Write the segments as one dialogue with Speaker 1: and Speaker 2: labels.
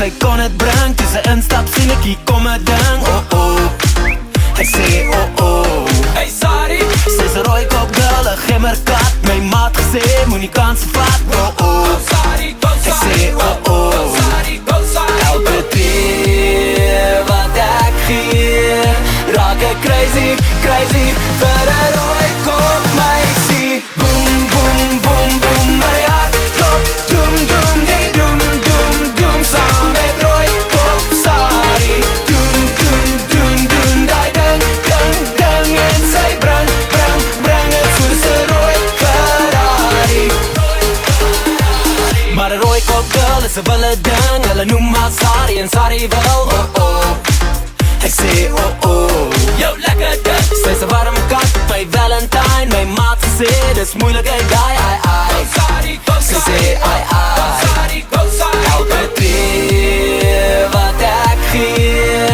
Speaker 1: sy kon het bring. Toe sy instap sien ek hier kom het ding. Oh oh, hy sê oh oh. Hey sorry, sy's 'n rooi kop girl, 'n gemmerkat. My maat gesê, moenie kanse vat. Oh oh,
Speaker 2: sorry,
Speaker 1: hy sê oh oh. Elke keer wat ek gee, raak ek crazy, crazy vir 'n rooi kop meisie. Boom, boom, boom, boom, my hart klop. Doem, doem, die doem, doem, doem. Saam met rooi kop Sari. Doem, doem, doem, doem, die ding, ding, ding. En sy bring het soos 'n rooi Ferrari. Maar 'n rooi kop girl is 'n wille ding. Hulle noem haar Sari en Sari wil oh oh. Hy sê oh oh, yo lekker dik. Sy's 'n warm kat, my Valentine. My maat gesê, dis moeilik en die ai. Sy sê ai ai. Elke keer wat ek gee,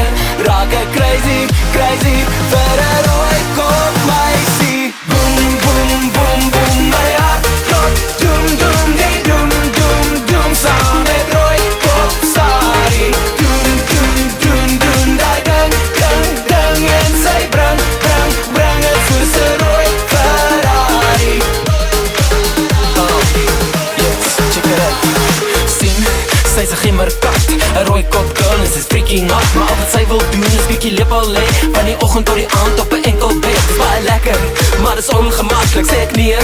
Speaker 1: raak ek crazy, crazy vir 'n rooi kop meisie. Boom, boom, boom, boom, my hart klop. Doem, doem, die doem, doem, doem. Saam met rooi kop Sari. Doem, doem, doem, doem, die ding, ding, ding. En sy bring het soos 'n rooi Ferrari. Oh, yes, check it out. Sien, sy's 'n gemmerkat, 'n rooi kop girl en sy's freaking hot. Maar al wat sy wil doen is bietjie lepel lê, van die oggend tot die aand op 'n enkel bed. Dis baie lekker, maar dis ongemaklik. Sê ek nee,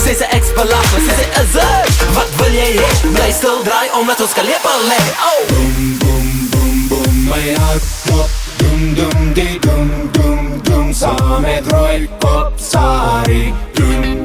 Speaker 1: sy's 'n ex-belaglik. Sy sê is it, wat wil jy hê? Bly stil draai omdat ons kan lepel lê. Oh,
Speaker 2: Boom, boom, boom, boom, my hart klop. Doem, doem, die doem, doem, doem. Saam met rooi kop Sari. Doem,